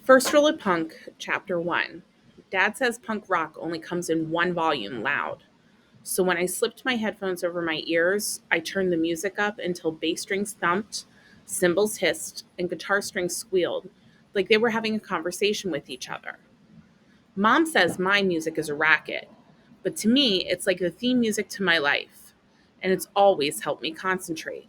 First Rule of Punk, Chapter 1. Dad says punk rock only comes in one volume loud. So when I slipped my headphones over my ears, I turned the music up until bass strings thumped, cymbals hissed, and guitar strings squealed, like they were having a conversation with each other. Mom says my music is a racket, but to me, it's like the theme music to my life, and it's always helped me concentrate.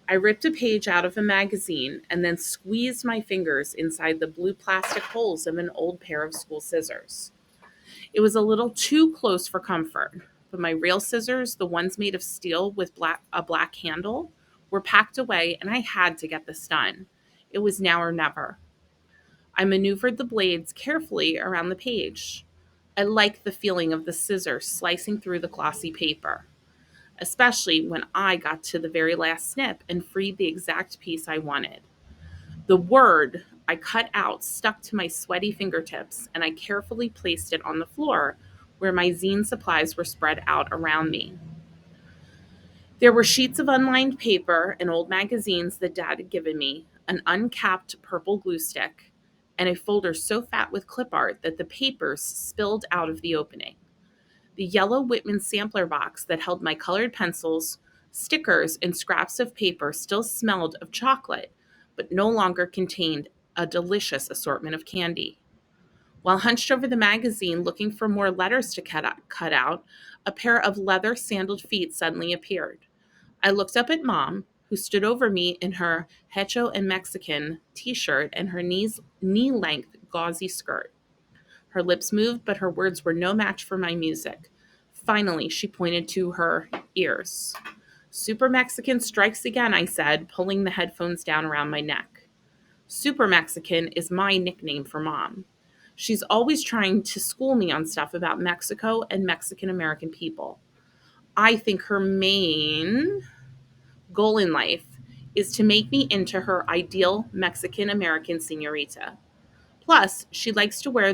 I ripped a page out of a magazine and then squeezed my fingers inside the blue plastic holes of an old pair of school scissors. It was a little too close for comfort, but my real scissors, the ones made of steel with a black handle, were packed away and I had to get this done. It was now or never. I maneuvered the blades carefully around the page. I liked the feeling of the scissors slicing through the glossy paper, especially when I got to the very last snip and freed the exact piece I wanted. The word I cut out stuck to my sweaty fingertips, and I carefully placed it on the floor where my zine supplies were spread out around me. There were sheets of unlined paper and old magazines that Dad had given me, an uncapped purple glue stick, and a folder so fat with clip art that the papers spilled out of the opening. The yellow Whitman sampler box that held my colored pencils, stickers, and scraps of paper still smelled of chocolate, but no longer contained a delicious assortment of candy. While hunched over the magazine looking for more letters to cut out, a pair of leather sandaled feet suddenly appeared. I looked up at Mom, who stood over me in her Hecho and Mexican t-shirt and her knee-length gauzy skirt. Her lips moved, but her words were no match for my music. Finally, she pointed to her ears. Super Mexican strikes again, I said, pulling the headphones down around my neck. Super Mexican is my nickname for Mom. She's always trying to school me on stuff about Mexico and Mexican American people. I think her main goal in life is to make me into her ideal Mexican American señorita. Plus, she likes to wear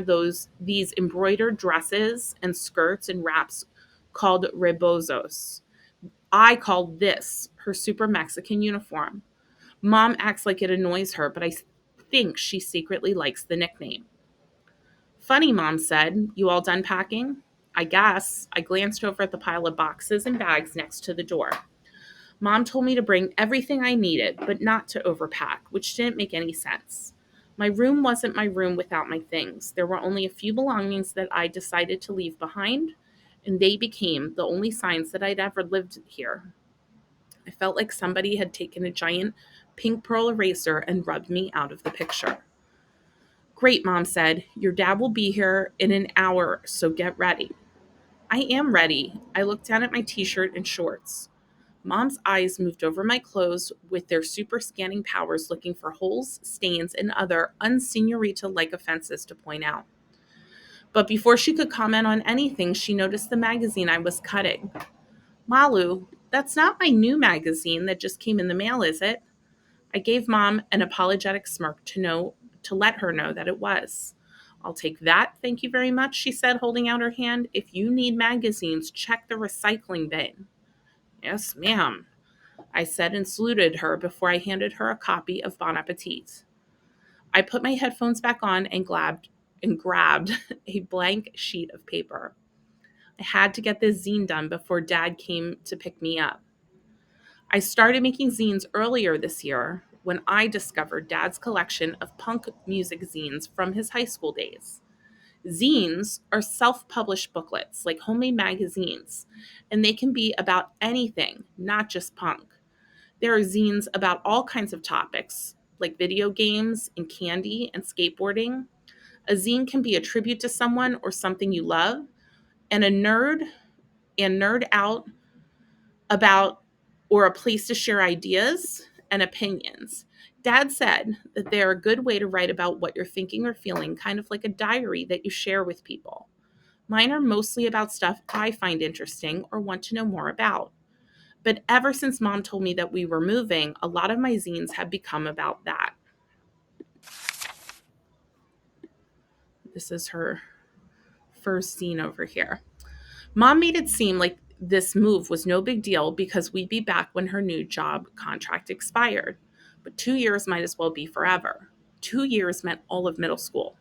these embroidered dresses and skirts and wraps called rebozos. I call this her super Mexican uniform. Mom acts like it annoys her, but I think she secretly likes the nickname. Funny, Mom said. You all done packing? I guess. I glanced over at the pile of boxes and bags next to the door. Mom told me to bring everything I needed, but not to overpack, which didn't make any sense. My room wasn't my room without my things. There were only a few belongings that I decided to leave behind, and they became the only signs that I'd ever lived here. I felt like somebody had taken a giant pink pearl eraser and rubbed me out of the picture. Great, Mom said. Your dad will be here in an hour, so get ready. I am ready. I looked down at my t-shirt and shorts. Mom's eyes moved over my clothes with their super scanning powers looking for holes, stains, and other unsenorita-like offenses to point out. But before she could comment on anything, she noticed the magazine I was cutting. Malu, that's not my new magazine that just came in the mail, is it? I gave Mom an apologetic smirk to let her know that it was. I'll take that, thank you very much, she said, holding out her hand. If you need magazines, check the recycling bin. Yes, ma'am, I said and saluted her before I handed her a copy of Bon Appetit. I put my headphones back on and grabbed a blank sheet of paper. I had to get this zine done before Dad came to pick me up. I started making zines earlier this year when I discovered Dad's collection of punk music zines from his high school days. Zines are self-published booklets, like homemade magazines, and they can be about anything, not just punk. There are zines about all kinds of topics, like video games and candy and skateboarding. A zine can be a tribute to someone or something you love, and nerd out about, or a place to share ideas and opinions. Dad said that they're a good way to write about what you're thinking or feeling, kind of like a diary that you share with people. Mine are mostly about stuff I find interesting or want to know more about. But ever since Mom told me that we were moving, a lot of my zines have become about that. This is her first zine over here. Mom made it seem like this move was no big deal because we'd be back when her new job contract expired. But 2 years might as well be forever. 2 years meant all of middle school.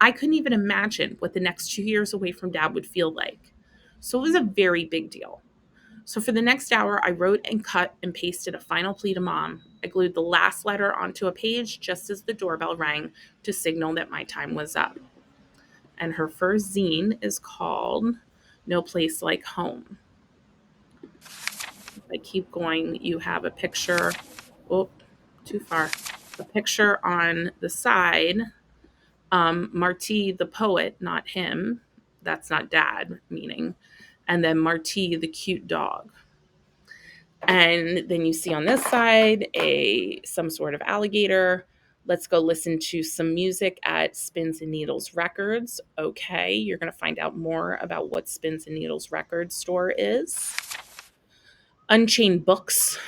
I couldn't even imagine what the next 2 years away from dad would feel like. So it was a very big deal. So for the next hour, I wrote and cut and pasted a final plea to mom. I glued the last letter onto a page just as the doorbell rang to signal that my time was up. And her first zine is called No Place Like Home. If I keep going, you have a picture. Oh, too far. A picture on the side. Marty the poet, not him. That's not dad, meaning. And then Marty the cute dog. And then you see on this side some sort of alligator. Let's go listen to some music at Spins and Needles Records. Okay, you're going to find out more about what Spins and Needles Record store is. Unchained Books,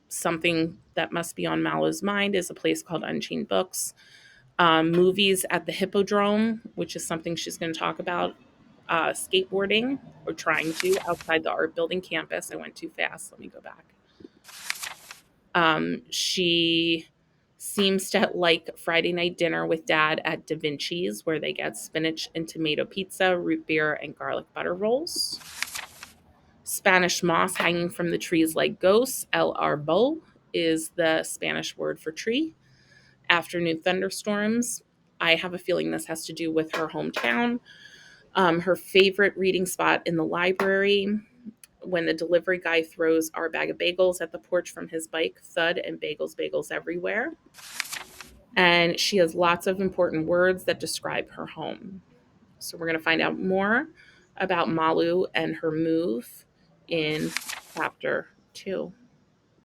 something that must be on Mallow's mind, is a place called Unchained Books. Movies at the Hippodrome, which is something she's going to talk about. Skateboarding, or trying to, outside the art building campus. I went too fast. Let me go back. She seems to like Friday night dinner with dad at Da Vinci's, where they get spinach and tomato pizza, root beer, and garlic butter rolls. Spanish moss hanging from the trees like ghosts. El arbo is the Spanish word for tree. Afternoon thunderstorms. I have a feeling this has to do with her hometown. Her favorite reading spot in the library. When the delivery guy throws our bag of bagels at the porch from his bike, thud and bagels everywhere. And she has lots of important words that describe her home. So we're going to find out more about Malu and her move in chapter 2.